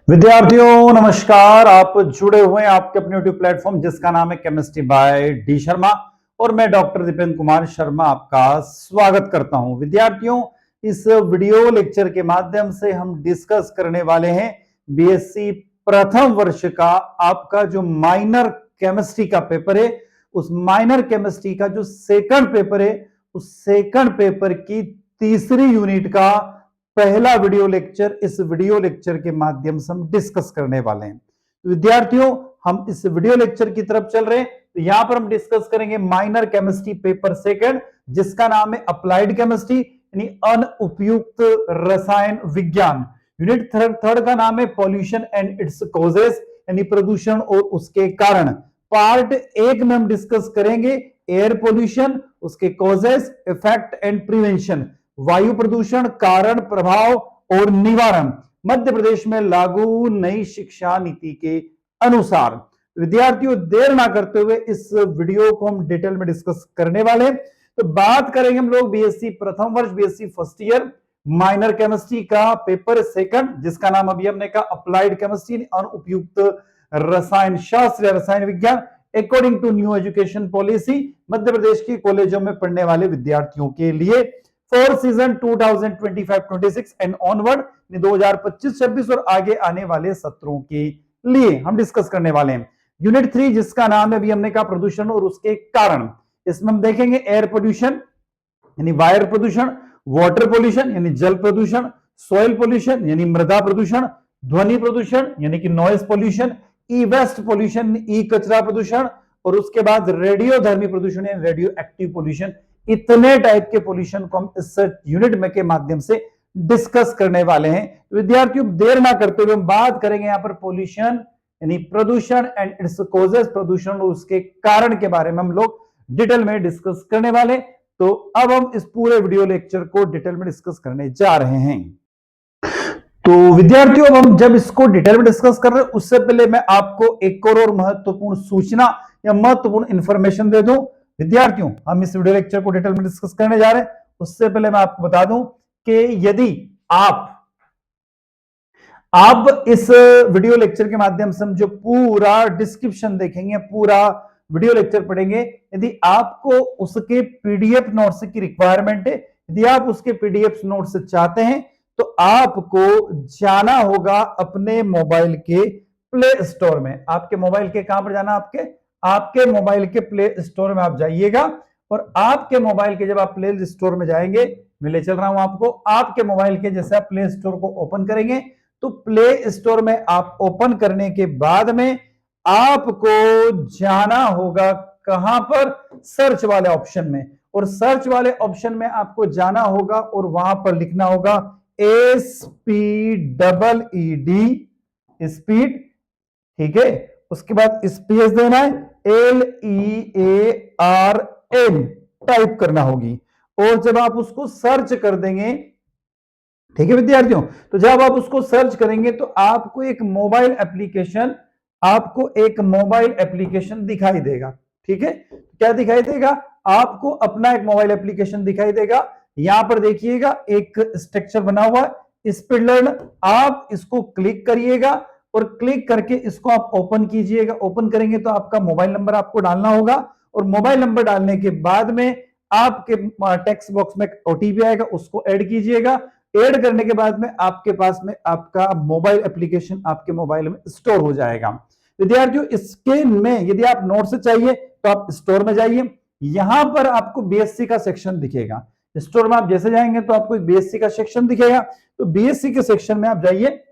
विद्यार्थियों नमस्कार। आप जुड़े हुए हैं आपके अपने यूट्यूब प्लेटफॉर्म जिसका नाम है केमिस्ट्री बाय डी शर्मा और मैं डॉक्टर दीपेंद्र कुमार शर्मा आपका स्वागत करता हूं। विद्यार्थियों, इस वीडियो लेक्चर के माध्यम से हम डिस्कस करने वाले हैं बीएससी प्रथम वर्ष का आपका जो माइनर केमिस्ट्री का पेपर है, उस माइनर केमिस्ट्री का जो सेकंड पेपर है, उस सेकंड पेपर की तीसरी यूनिट का पहला वीडियो लेक्चर इस वीडियो लेक्चर के माध्यम से हम डिस्कस करने वाले हैं। विद्यार्थियों, हम इस वीडियो लेक्चर की तरफ चल रहे हैं। तो यहां पर हम डिस्कस करेंगे माइनर केमिस्ट्री पेपर सेकंड, जिसका नाम है अप्लाइड केमिस्ट्री यानी अनुपयुक्त रसायन विज्ञान। यूनिट थर्ड का नाम है पॉल्यूशन एंड इट्स कॉजेस यानी प्रदूषण और उसके कारण। पार्ट एक में हम डिस्कस करेंगे एयर पोल्यूशन, उसके कॉजेस, इफेक्ट एंड प्रिवेंशन, वायु प्रदूषण, कारण, प्रभाव और निवारण, मध्य प्रदेश में लागू नई शिक्षा नीति के अनुसार। विद्यार्थियों, देर ना करते हुए इस वीडियो को हम डिटेल में डिस्कस करने वाले हैं। तो बात करेंगे हम लोग बीएससी प्रथम वर्ष, BSc first year minor chemistry का पेपर सेकंड, जिसका नाम अभी हमने कहा अप्लाइड केमिस्ट्री अनुपयुक्त रसायन शास्त्र या रसायन विज्ञान according to new education policy, Madhya Pradesh की कॉलेजों में पढ़ने वाले विद्यार्थियों के लिए फॉर सीजन 2025-26 एंड ऑनवर्ड 2025-26 और आगे आने वाले सत्रों के लिए हम डिस्कस करने वाले हैं। यूनिट 3 जिसका नाम है अभी हमने कहा प्रदूषण और उसके कारण। इसमें हम देखेंगे एयर पोल्यूशन यानी वायु प्रदूषण, वाटर पोल्यूशन यानी जल प्रदूषण, सॉइल पोल्यूशन यानी मृदा प्रदूषण, ध्वनि प्रदूषण यानी कि नॉइज पोल्यूशन, ई वेस्ट पोल्यूशन, ई कचरा प्रदूषण और उसके बाद रेडियोधर्मी प्रदूषण यानी रेडियो एक्टिव पोल्यूशन। इतने टाइप के पोल्यूशन को हम इस यूनिट में के माध्यम से डिस्कस करने वाले हैं। विद्यार्थियों, देर ना करते हुए हम बात करेंगे यहां पर पोल्यूशन यानी प्रदूषण एंड इट्स कॉजेस, प्रदूषण और उसके कारण के बारे में हम लोग डिटेल में डिस्कस करने वाले। तो अब हम इस पूरे वीडियो लेक्चर को डिटेल में डिस्कस करने जा रहे हैं। तो विद्यार्थियों, अब हम जब इसको डिटेल में डिस्कस कर रहे हैं उससे पहले मैं आपको एक और महत्वपूर्ण सूचना या महत्वपूर्ण इंफॉर्मेशन दे दूं। विद्यार्थियों, हम इस वीडियो लेक्चर को डिटेल में डिस्कस करने जा रहे हैं, उससे पहले मैं आपको बता दूं कि यदि आप इस वीडियो लेक्चर के माध्यम से हम जो पूरा डिस्क्रिप्शन देखेंगे, पूरा वीडियो लेक्चर पढ़ेंगे, यदि आपको उसके पीडीएफ नोट्स की रिक्वायरमेंट है, यदि आप उसके पीडीएफ नोट्स चाहते हैं तो आपको जाना होगा अपने मोबाइल के प्ले स्टोर में। आपके मोबाइल के कहां पर जाना, आपके मोबाइल के प्ले स्टोर में आप जाइएगा और आपके मोबाइल के जब आप प्ले स्टोर में जाएंगे, मैं ले चल रहा हूं आपको, आपके मोबाइल के जैसे आप प्ले स्टोर को ओपन करेंगे तो प्ले स्टोर में आप ओपन करने के बाद में आपको जाना होगा कहां पर, सर्च वाले ऑप्शन में, और सर्च वाले ऑप्शन में आपको जाना होगा और वहां पर लिखना होगा SPEED, स्पीड, ठीक है। उसके बाद स्पेस देना है, LEARN टाइप करना होगी और जब आप उसको सर्च कर देंगे, ठीक है विद्यार्थियों, तो जब आप उसको सर्च करेंगे तो आपको एक मोबाइल एप्लीकेशन दिखाई देगा। ठीक है, क्या दिखाई देगा आपको, अपना एक मोबाइल एप्लीकेशन दिखाई देगा। यहां पर देखिएगा एक स्ट्रक्चर बना हुआ है स्पीड लर्न, आप इसको क्लिक करिएगा और क्लिक करके इसको आप ओपन कीजिएगा। ओपन करेंगे तो आपका मोबाइल नंबर आपको डालना होगा और मोबाइल नंबर डालने के बाद में आपके टेक्स्ट बॉक्स में ओटीपी आएगा, उसको ऐड कीजिएगा। ऐड करने के बाद में आपके पास में आपका मोबाइल एप्लीकेशन आपके मोबाइल में स्टोर हो जाएगा। विद्यार्थियों, इसके में यदि आप नोट से चाहिए तो आप स्टोर में जाइए, यहां पर आपको बीएससी का सेक्शन दिखेगा। स्टोर में आप जैसे जाएंगे तो आपको एक बीएससी का सेक्शन दिखेगा, तो बीएससी के सेक्शन में आप जाइए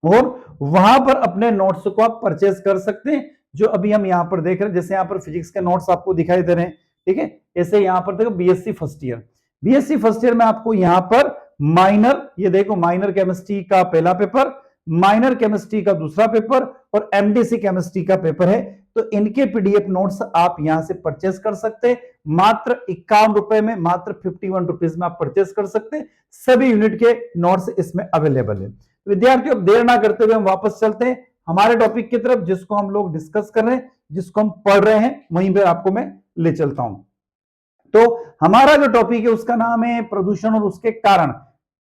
और वहां पर अपने नोट्स को आप परचेज कर सकते हैं, जो अभी हम यहां पर देख रहे हैं। जैसे यहां पर फिजिक्स के नोट्स आपको दिखाई दे रहे हैं, ठीक है, ऐसे यहां पर देखो बीएससी फर्स्ट ईयर में आपको यहां पर माइनर, ये देखो माइनर केमिस्ट्री का पहला पेपर, माइनर केमिस्ट्री का दूसरा पेपर और एमडीसी केमिस्ट्री का पेपर है। तो इनके पीडीएफ नोट्स आप यहां से परचेज कर सकते हैं, मात्र 51 रुपए में, मात्र 51 रुपीज में आप परचेज कर सकते हैं। सभी यूनिट के नोट्स इसमें अवेलेबल है। विद्यार्थियों, अब देर ना करते हुए हम वापस चलते हैं हमारे टॉपिक की तरफ, जिसको हम लोग डिस्कस कर रहे हैं, जिसको हम पढ़ रहे हैं, वहीं पर आपको मैं ले चलता हूं। तो हमारा जो टॉपिक है उसका नाम है प्रदूषण और उसके कारण।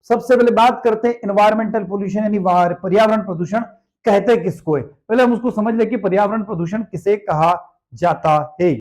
सबसे पहले बात करते हैं एनवायरमेंटल पोल्यूशन यानी पर्यावरण प्रदूषण कहते किसको है। पहले हम उसको समझ ले कि पर्यावरण प्रदूषण किसे कहा जाता है।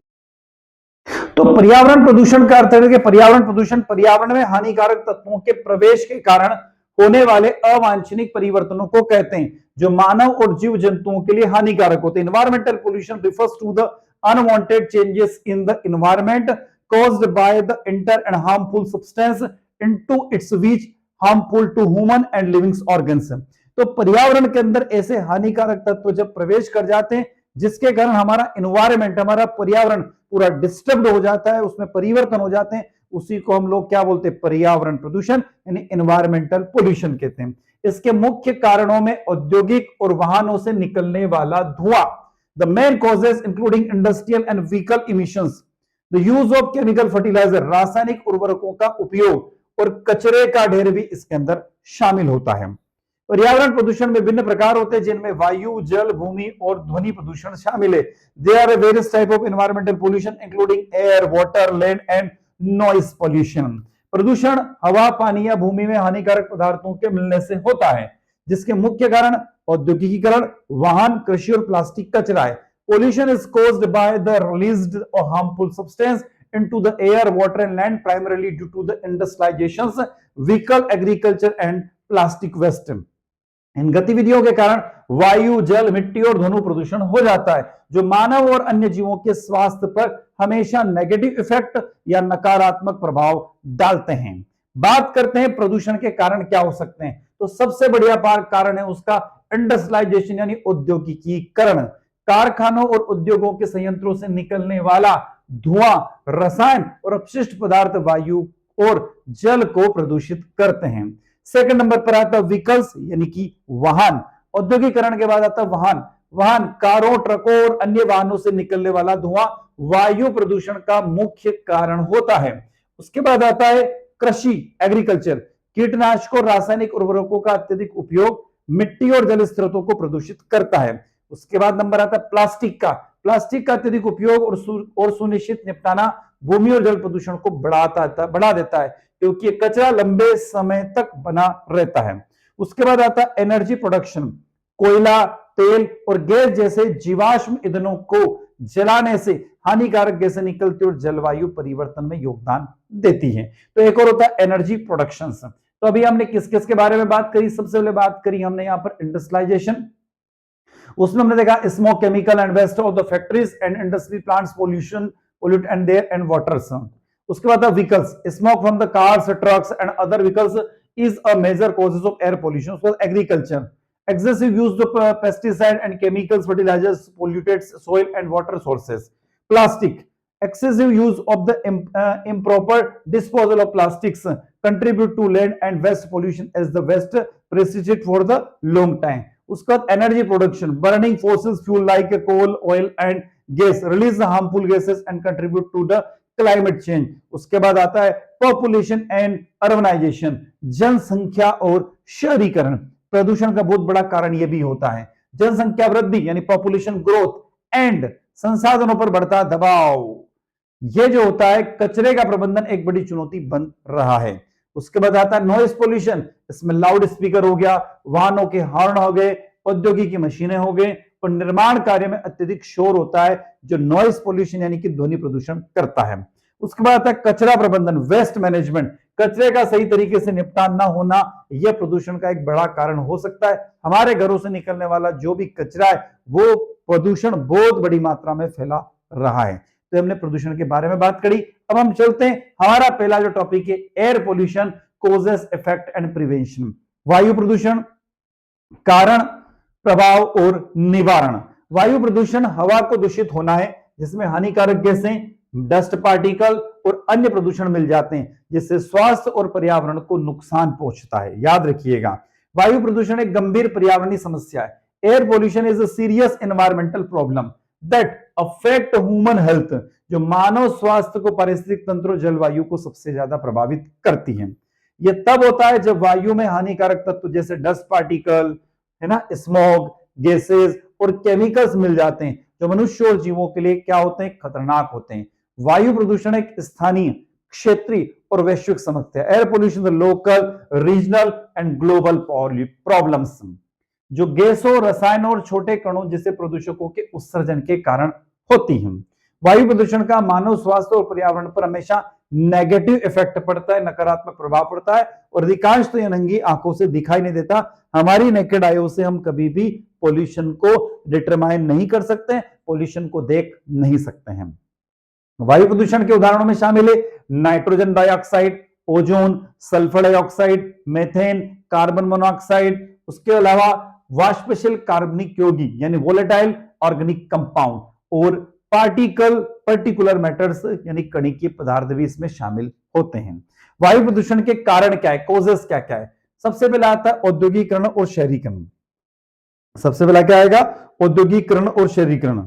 तो पर्यावरण प्रदूषण का अर्थ है कि पर्यावरण प्रदूषण पर्यावरण में हानिकारक तत्वों के प्रवेश के कारण होने वाले अवांछनीय परिवर्तनों को कहते हैं जो मानव और जीव जंतुओं के लिए हानिकारक होते हैं। Environmental pollution refers to the unwanted changes in the environment caused by the enter and harmful substance into its which harmful to human and living organs। तो पर्यावरण के अंदर ऐसे हानिकारक तत्व जब प्रवेश कर जाते हैं जिसके कारण हमारा एनवायरमेंट, हमारा पर्यावरण पूरा डिस्टर्ब हो जाता है, उसमें परिवर्तन हो जाते हैं, उसी को हम लोग क्या बोलते हैं, पर्यावरण प्रदूषण यानी एनवायरमेंटल पोल्यूशन कहते हैं। इसके मुख्य कारणों में औद्योगिक और वाहनों से निकलने वाला धुआं, the main causes including industrial and vehicle emissions, the use of chemical fertilizer, रासायनिक उर्वरकों का उपयोग और कचरे का ढेर भी इसके अंदर शामिल होता है। पर्यावरण प्रदूषण में विभिन्न प्रकार होते हैं जिनमें वायु, जल, भूमि और ध्वनि प्रदूषण शामिल है। There are various type of environmental pollution including air, water, land and noise pollution. प्रदूषण हवा, पानी या भूमि में हानिकारक पदार्थों के मिलने से होता है जिसके मुख्य कारण औद्योगिकीकरण, वाहन, कृषि और प्लास्टिक कचरा है। Pollution is caused by the released or harmful substance into the air, water and land primarily due to the industrializations, vehicle, agriculture and plastic waste। इन गतिविधियों के कारण वायु, जल, मिट्टी और ध्वनि प्रदूषण हो जाता है जो मानव और अन्य जीवों के स्वास्थ्य पर हमेशा नेगेटिव इफेक्ट या नकारात्मक प्रभाव डालते हैं। बात करते हैं प्रदूषण के कारण क्या हो सकते हैं। तो सबसे बढ़िया कारण है उसका इंडस्ट्रियलाइजेशन यानी औद्योगिकीकरण। कारखानों और उद्योगों के संयंत्रों से निकलने वाला धुआं, रसायन और अपशिष्ट पदार्थ वायु और जल को प्रदूषित करते हैं। सेकंड नंबर पर आता है व्हीकल्स यानी कि वाहन। औद्योगिकरण के बाद आता है वाहन, कारों, ट्रकों और अन्य वाहनों से निकलने वाला धुआं वायु प्रदूषण का मुख्य कारण होता है। उसके बाद आता है कृषि, एग्रीकल्चर। कीटनाशकों, रासायनिक उर्वरकों का अत्यधिक उपयोग मिट्टी और जल स्रोतों को प्रदूषित करता है। उसके बाद नंबर आता है प्लास्टिक का अत्यधिक उपयोग और सुनिश्चित निपटाना भूमि और जल प्रदूषण को बढ़ा देता है क्योंकि ये कचरा लंबे समय तक बना रहता है। उसके बाद आता है एनर्जी प्रोडक्शन। कोयला, तेल और गैस जैसे जीवाश्म ईंधनों को जलाने से हानिकारक गैसें निकलती और जलवायु परिवर्तन में योगदान देती है। तो एक और होता है एनर्जी प्रोडक्शन। तो अभी हमने किस किस के बारे में बात करी। सबसे पहले बात करी हमने यहाँ पर इंडस्ट्रियलाइजेशन, उसमें हमने देखा smoke, chemical and waste of the factories and industry plants pollute and their and waters. उसके बाद vehicles, smoke from the cars, trucks and other vehicles is a major causes of air pollution. उसके बाद agriculture, excessive use of pesticide and chemicals, fertilizers pollutes soil and water sources। Plastic, excessive use of the improper disposal of plastics contribute to land and waste pollution as the waste persisted for the long time। उसका energy production, burning fossil fuel like coal, oil and gas release harmful gases and contribute to the climate change. उसके बाद आता है population and urbanisation, जनसंख्या और शहरीकरण। प्रदूषण का बहुत बड़ा कारण यह भी होता है जनसंख्या वृद्धि यानी पॉपुलेशन ग्रोथ एंड संसाधनों पर बढ़ता दबाव। यह जो होता है कचरे का प्रबंधन एक बड़ी चुनौती बन रहा है। उसके बाद आता है नॉइस पोल्यूशन, इसमें लाउड स्पीकर हो गया, वाहनों के हॉर्न हो गए, औद्योगिक मशीनें हो गए और निर्माण कार्य में अत्यधिक शोर होता है जो नॉइस पोल्यूशन यानी कि ध्वनि प्रदूषण करता है। उसके बाद आता है कचरा प्रबंधन, वेस्ट मैनेजमेंट। कचरे का सही तरीके से निपटान ना होना यह प्रदूषण का एक बड़ा कारण हो सकता है। हमारे घरों से निकलने वाला जो भी कचरा है वो प्रदूषण बहुत बड़ी मात्रा में फैला रहा है। तो हमने प्रदूषण के बारे में बात करी। अब हम चलते हैं, हमारा पहला जो टॉपिक है air pollution, causes, effect and prevention. वायु प्रदूषण, कारण, प्रभाव और निवारण। वायु प्रदूषण हवा को दूषित होना है जिसमें हानिकारक गैसें, डस्ट पार्टिकल और अन्य प्रदूषण मिल जाते हैं जिससे स्वास्थ्य और पर्यावरण को नुकसान पहुंचता है। याद रखिएगा, वायु प्रदूषण एक गंभीर पर्यावरणीय समस्या है। Air pollution is a serious environmental problem that affect human health, जो मानव स्वास्थ्य को, पारिस्थितिक तंत्र और जलवायु को सबसे ज्यादा प्रभावित करती है। यह तब होता है जब वायु में हानिकारक तत्व जैसे डस्ट पार्टिकल है ना, स्मोक, गैसेस और केमिकल्स मिल जाते हैं जो मनुष्य और जीवों के लिए क्या होते हैं, खतरनाक होते हैं। वायु प्रदूषण एक स्थानीय, क्षेत्रीय और वैश्विक समस्या। Air pollution local, regional and global problems. जो गैसों, रसायनों और छोटे कणों जैसे प्रदूषकों के उत्सर्जन के कारण होती हैं। वायु प्रदूषण का मानव स्वास्थ्य और पर्यावरण पर हमेशा नेगेटिव इफेक्ट पड़ता है, नकारात्मक प्रभाव पड़ता है, और अधिकांश तो ये नंगी आंखों से दिखाई नहीं देता। हमारी नेकेड आईओ से हम कभी भी पोल्यूशन को डिटरमाइन नहीं कर सकते, पोल्यूशन को देख नहीं सकते हैं। वायु प्रदूषण के उदाहरणों में शामिल है nitrogen dioxide, ozone, sulphur dioxide, methane, carbon monoxide, उसके अलावा वाष्पशील कार्बनिक यौगिक यानी वोलेटाइल ऑर्गेनिक कंपाउंड, और पर्टिकुलर मैटर्स यानी कणिकीय पदार्थ भी इसमें शामिल होते हैं। वायु प्रदूषण के कारण क्या है, कॉजेस क्या क्या है? सबसे पहले आता है औद्योगिकरण और शहरीकरण। सबसे पहला क्या आएगा? औद्योगिकरण और शहरीकरण।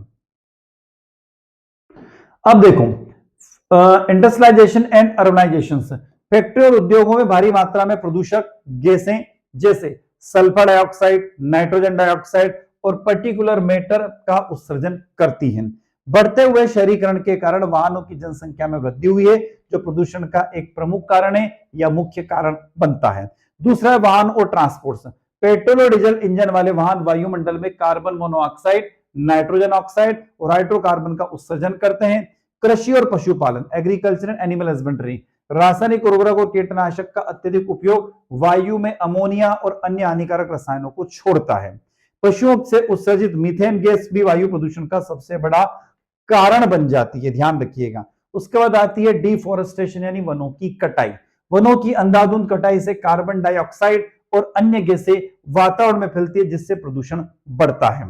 अब देखो, इंडस्ट्रियलाइजेशन एंड अर्बनाइजेशन। फैक्ट्री और उद्योगों में भारी मात्रा में प्रदूषक गैसें जैसे सल्फर डाइऑक्साइड, नाइट्रोजन डाइऑक्साइड और पर्टिकुलर मैटर का उत्सर्जन करती हैं। बढ़ते हुए शहरीकरण के कारण वाहनों की जनसंख्या में वृद्धि हुई है, जो प्रदूषण का एक प्रमुख कारण है या मुख्य कारण बनता है। दूसरा है वाहन और ट्रांसपोर्ट। पेट्रोल और डीजल इंजन वाले वाहन वायुमंडल में कार्बन मोनोऑक्साइड, नाइट्रोजन ऑक्साइड और हाइड्रोकार्बन का उत्सर्जन करते हैं। कृषि और पशुपालन, एग्रीकल्चर एंड एनिमल हस्बेंड्री, रासायनिक उर्वरक और कीटनाशक का अत्यधिक उपयोग वायु में अमोनिया और अन्य हानिकारक रसायनों को छोड़ता है। पशुओं से उत्सर्जित मीथेन गैस भी वायु प्रदूषण का सबसे बड़ा कारण बन जाती है, ध्यान रखिएगा। उसके बाद आती है डिफोरेस्टेशन यानी वनों की कटाई। वनों की अंधाधुंध कटाई से कार्बन डाइऑक्साइड और अन्य गैसें वातावरण में फैलती है, जिससे प्रदूषण बढ़ता है।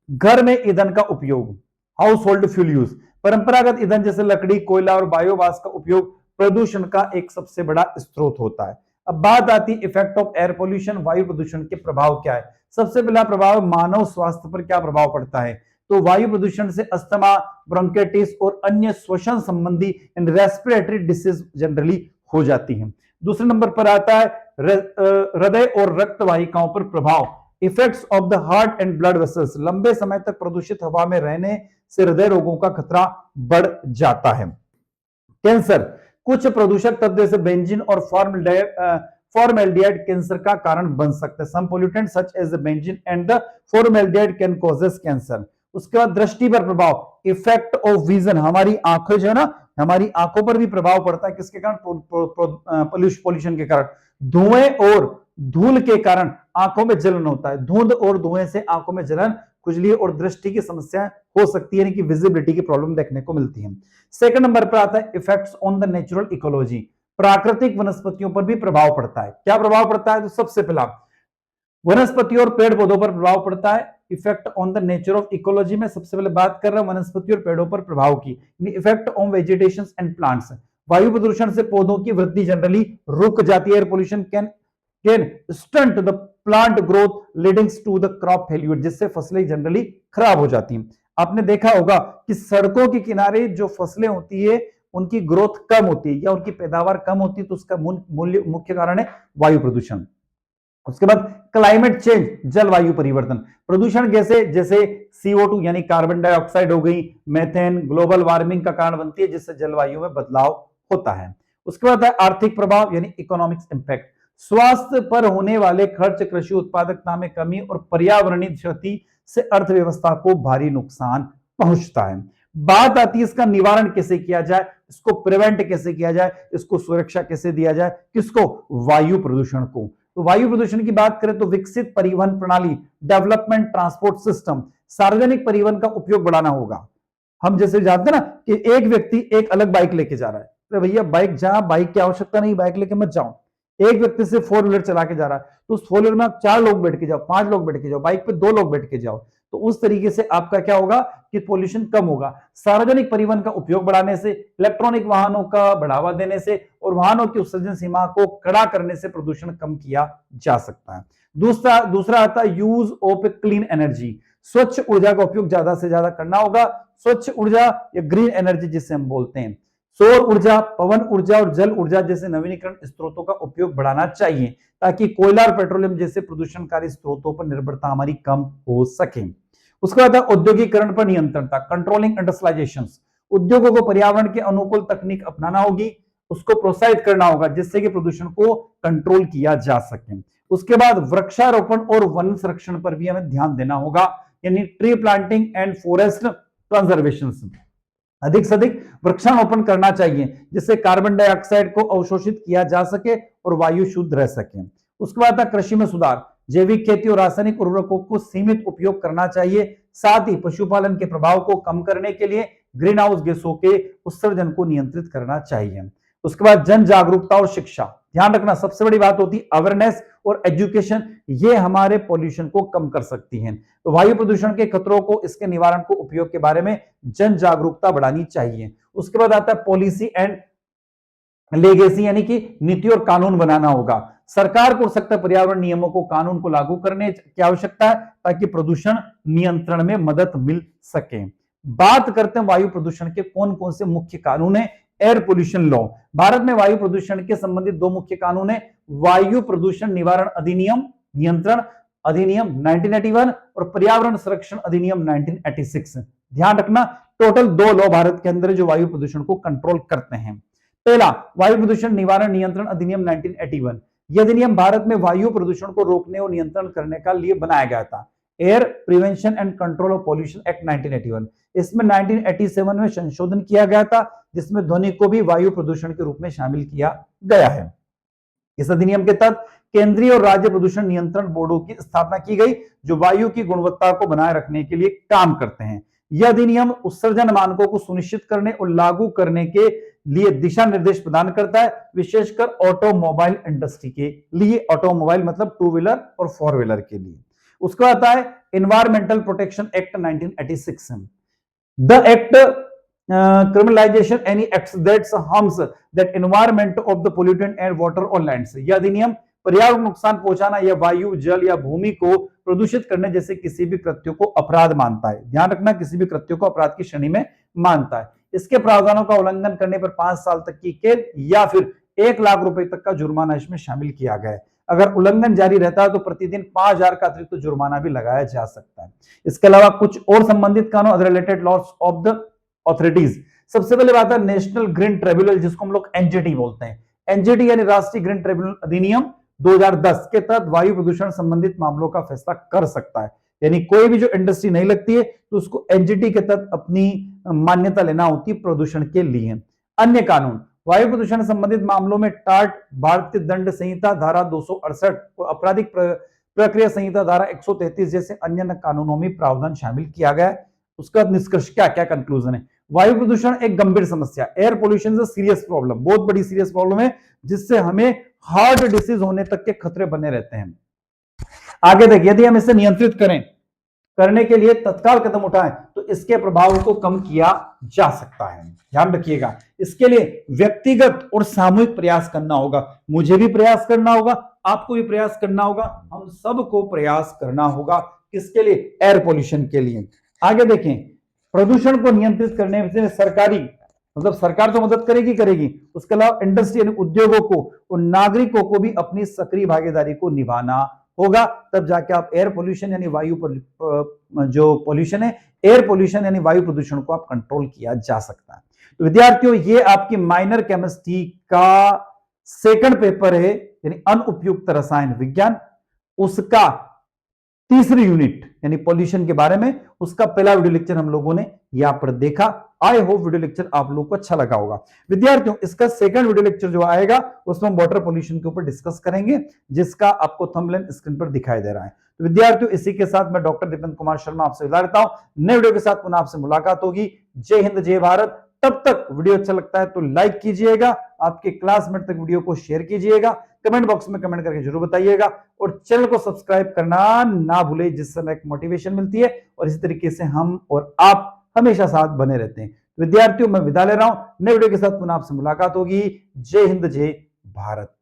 घर में ईंधन का उपयोग, हाउस होल्ड फ्यूल यूज, परंपरागत ईंधन जैसे लकड़ी, कोयला और बायोमास का उपयोग प्रदूषण का एक सबसे बड़ा स्रोत होता है। अब बात आती है इफेक्ट ऑफ एयर पोल्यूशन। वायु प्रदूषण के प्रभाव क्या है? सबसे पहला प्रभाव मानव स्वास्थ्य पर क्या प्रभाव पड़ता है? तो वायु प्रदूषण से अस्थमा, ब्रोंकाइटिस और अन्य श्वसन संबंधी रेस्पिरेटरी डिसीज जनरली हो जाती हैं। दूसरे नंबर पर आता है हृदय और रक्त वाहिकाओं पर प्रभाव, effects of the heart and blood vessels. लंबे समय तक प्रदूषित हवा में रहने से हृदय रोगों का खतरा बढ़ जाता है। कैंसर, कुछ प्रदूषक तत्व जैसे बेंजीन और फॉर्मेल्डिहाइड कैंसर का कारण बन सकते हैं। Some pollutant such as the benzene and the formaldehyde can causes cancer. उसके बाद दृष्टि पर प्रभाव, इफेक्ट ऑफ विजन, हमारी आंखें जो है ना, हमारी आंखों पर भी प्रभाव पड़ता है। किसके कारण? पोल्यूशन के कारण। धुएं और धूल के कारण आंखों में जलन होता है। धुंध और धुएं से आंखों में जलन, खुजली और दृष्टि की समस्या हो सकती है, यानी कि विजिबिलिटी की प्रॉब्लम देखने को मिलती है। सेकंड नंबर पर आता है effects on the natural ecology. प्राकृतिक वनस्पतियों पर भी प्रभाव पड़ता है। क्या प्रभाव पड़ता है? तो सबसे पहला वनस्पतियों और पेड़ पौधों पर प्रभाव पड़ता है। Effect on the nature of ecology में सबसे पहले बात कर रहा हूं वनस्पति और पेड़ों पर प्रभाव की। Effect on vegetation and plants. वायु प्रदूषण से पौधों की वृद्धि जनरली रुक जाती है। Air pollution can stunt the plant growth leading to the crop failure, जिससे फसलें जनरली खराब हो जाती हैं। आपने देखा होगा कि सड़कों के किनारे जो फसलें होती है उनकी ग्रोथ कम होती है या उनकी पैदावार कम होती है, तो उसका मुख्य कारण है वायु प्रदूषण। उसके बाद क्लाइमेट चेंज, जलवायु परिवर्तन। प्रदूषण गैसें जैसे CO2 यानी कार्बन डाइऑक्साइड हो गई, मेथेन ग्लोबल वार्मिंग का कारण बनती है, जिससे जलवायु में बदलाव होता है। उसके बाद है आर्थिक प्रभाव यानी इकोनॉमिक्स इंपैक्ट। स्वास्थ्य पर होने वाले खर्च, कृषि उत्पादकता में कमी और पर्यावरणीय क्षति से अर्थव्यवस्था को भारी नुकसान पहुंचता है। बात आती है इसका निवारण कैसे किया जाए, इसको प्रिवेंट कैसे किया जाए, इसको सुरक्षा कैसे दिया जाए? किसको? वायु प्रदूषण को। तो वायु प्रदूषण की बात करें तो विकसित परिवहन प्रणाली, डेवलपमेंट ट्रांसपोर्ट सिस्टम, सार्वजनिक परिवहन का उपयोग बढ़ाना होगा। हम जैसे जानते हैं ना कि एक व्यक्ति एक अलग बाइक लेके जा रहा है, तो भैया बाइक जहां बाइक की आवश्यकता नहीं, बाइक लेके मत जाओ। एक व्यक्ति से 4 व्हीलर चला के जा रहा है, तो उस 4 व्हीलर में आप 4 लोग बैठ के जाओ, 5 लोग बैठ के जाओ, बाइक पे 2 लोग बैठ के जाओ। तो उस तरीके से आपका क्या होगा कि पोल्यूशन कम होगा। सार्वजनिक परिवहन का उपयोग बढ़ाने से, इलेक्ट्रॉनिक वाहनों का बढ़ावा देने से और वाहनों की उत्सर्जन सीमा को कड़ा करने से प्रदूषण कम किया जा सकता है। दूसरा आता है यूज ऑफ क्लीन एनर्जी। स्वच्छ ऊर्जा का उपयोग ज्यादा से ज्यादा करना होगा। स्वच्छ ऊर्जा या ग्रीन एनर्जी जिसे हम बोलते हैं, सौर ऊर्जा, पवन ऊर्जा और जल ऊर्जा जैसे नवीनीकरण स्रोतों का उपयोग बढ़ाना चाहिए, ताकि कोयला और पेट्रोलियम जैसे प्रदूषणकारी स्रोतों पर निर्भरता हमारी कम हो सके। उसके बाद औद्योगिकरण पर नियंत्रणता, कंट्रोलिंग इंडस्ट्रियलाइजेशन। उद्योगों को पर्यावरण के अनुकूल तकनीक अपनाना होगी। उसको प्रोत्साहित करना होगा जिससे कि प्रदूषण को कंट्रोल किया जा सके। उसके बाद वृक्षारोपण और वन संरक्षण पर भी हमें ध्यान देना होगा, यानी tree planting and forest conservation. अधिक से अधिक वृक्षारोपण करना चाहिए जिससे कार्बन डाइऑक्साइड को अवशोषित किया जा सके और वायु शुद्ध रह सके। उसके बाद था कृषि में सुधार, जैविक खेती और रासायनिक उर्वरकों को सीमित उपयोग करना चाहिए। साथ ही पशुपालन के प्रभाव को कम करने के लिए ग्रीन हाउस गैसों के उत्सर्जन को नियंत्रित करना चाहिए। उसके बाद जन जागरूकता और शिक्षा, ध्यान रखना सबसे बड़ी बात होती है अवेयरनेस और एजुकेशन, ये हमारे पोल्यूशन को कम कर सकती हैं। तो वायु प्रदूषण के खतरों को, इसके निवारण को, उपयोग के बारे में जन जागरूकता बढ़ानी चाहिए। उसके बाद आता है पॉलिसी एंड लेगेसी, यानी कि नीति और कानून बनाना होगा। सरकार को सकता पर्यावरण नियमों को, कानून को लागू करने की आवश्यकता है ताकि प्रदूषण नियंत्रण में मदद मिल सके। बात करते हैं वायु प्रदूषण के कौन कौन से मुख्य कानून है। एयर पोल्यूशन लॉ, भारत में वायु प्रदूषण के संबंधित दो मुख्य कानून है, वायु प्रदूषण निवारण अधिनियम नियंत्रण अधिनियम 1981 और पर्यावरण संरक्षण अधिनियम 1986। ध्यान रखना टोटल दो लॉ भारत के अंदर जो वायु प्रदूषण को कंट्रोल करते हैं। पहला वायु प्रदूषण निवारण नियंत्रण अधिनियम 1981, यह अधिनियम भारत में वायु प्रदूषण को रोकने और नियंत्रण करने का लिए बनाया गया था। Air prevention and control of pollution act 1981, इसमें 1987 में संशोधन किया गया था जिसमें ध्वनि को भी वायु प्रदूषण के रूप में शामिल किया गया है। इस अधिनियम के तहत केंद्रीय और राज्य प्रदूषण नियंत्रण बोर्डों की स्थापना की गई जो वायु की गुणवत्ता को बनाए रखने के लिए काम करते हैं। यह अधिनियम उत्सर्जन मानकों को सुनिश्चित करने और लागू करने के लिए दिशा निर्देश प्रदान करता है, विशेषकर ऑटोमोबाइल इंडस्ट्री के लिए। ऑटोमोबाइल मतलब टू व्हीलर और फोर व्हीलर के लिए। उसका आता है environmental protection act 1986। The act criminalization any acts that harms that environment of the pollutant and water or lands। यह अधिनियम पर्यावरण को नुकसान पहुंचाना या वायु, जल या भूमि को प्रदूषित करने जैसे किसी भी कृत्य को अपराध मानता है। ध्यान रखना किसी भी कृत्य को अपराध की श्रेणी में मानता है। इसके प्रावधानों का उल्लंघन करने पर 5 साल तक की कैद या फिर 1 लाख रुपए तक का जुर्माना इसमें शामिल किया गया है। अगर उल्लंघन जारी रहता है तो प्रतिदिन 5,000 का अतिरिक्त जुर्माना भी लगाया जा सकता है। इसके अलावा कुछ और संबंधित कानून related loss of the authorities. सबसे पहले बात है नेशनल ग्रीन ट्रिब्यूनल जिसको हम लोग एनजीटी बोलते हैं। एनजीटी यानी राष्ट्रीय ग्रीन ट्रिब्यूनल अधिनियम 2010 के तहत वायु प्रदूषण संबंधित मामलों का फैसला कर सकता है। यानी कोई भी जो इंडस्ट्री नहीं लगती है तो उसको एनजीटी के तहत अपनी मान्यता लेना होती है प्रदूषण के लिए। अन्य कानून वायु प्रदूषण संबंधित मामलों में टाट, भारतीय दंड संहिता धारा 268 और आपराधिक प्रक्रिया संहिता धारा 133 जैसे अन्य कानूनों में प्रावधान शामिल किया गया है। उसका निष्कर्ष क्या क्या कंक्लूजन है। वायु प्रदूषण एक गंभीर समस्या, air pollution is serious problem, बहुत बड़ी सीरियस प्रॉब्लम है जिससे हमें हार्ट डिसीज होने तक के खतरे बने रहते हैं। आगे देखिए यदि हम इसे नियंत्रित करने के लिए तत्काल कदम उठाएं तो इसके प्रभाव को कम किया जा सकता है। ध्यान रखिएगा इसके लिए व्यक्तिगत और सामूहिक प्रयास करना होगा। मुझे भी प्रयास करना होगा, आपको भी प्रयास करना होगा, हम सबको प्रयास करना होगा। किसके लिए? एयर पोल्यूशन के लिए। आगे देखें प्रदूषण को नियंत्रित करने में सरकारी मतलब सरकार तो मदद करेगी, उसके अलावा इंडस्ट्री यानी उद्योगों को और नागरिकों को भी अपनी सक्रिय भागीदारी को निभाना होगा। तब जाके आप एयर पोल्यूशन यानी वायु जो पोल्यूशन है, एयर पोल्यूशन यानी वायु प्रदूषण को आप कंट्रोल किया जा सकता है। तो विद्यार्थियों ये आपकी माइनर केमिस्ट्री का सेकंड पेपर है यानी अनुपयुक्त रसायन विज्ञान, उसका तीसरी यूनिट यानी पॉल्यूशन के बारे में, उसका पहला वीडियो लेक्चर हम लोगों ने यहां पर देखा। आई होप वीडियो लेक्चर आप लोगों को अच्छा लगा होगा। विद्यार्थियों इसका सेकंड वीडियो लेक्चर जो आएगा उसमें हम वाटर पॉल्यूशन के ऊपर डिस्कस करेंगे जिसका आपको थंबनेल स्क्रीन पर दिखाई दे रहा है। तो विद्यार्थियों इसी के साथ मैं डॉक्टर दीपेंद्र कुमार शर्मा आपसे विदा लेता हूं। नए वीडियो के साथ पुनः आपसे मुलाकात होगी। जय हिंद जय भारत। तब तक वीडियो अच्छा लगता है तो लाइक कीजिएगा, आपके क्लासमेट तक वीडियो को शेयर कीजिएगा, कमेंट बॉक्स में कमेंट करके जरूर बताइएगा और चैनल को सब्सक्राइब करना ना भूले जिससे हमें एक मोटिवेशन मिलती है और इसी तरीके से हम और आप हमेशा साथ बने रहते हैं। विद्यार्थियों मैं विदा ले रहा हूं, नए वीडियो के साथ पुनः आपसे मुलाकात होगी। जय हिंद जय भारत।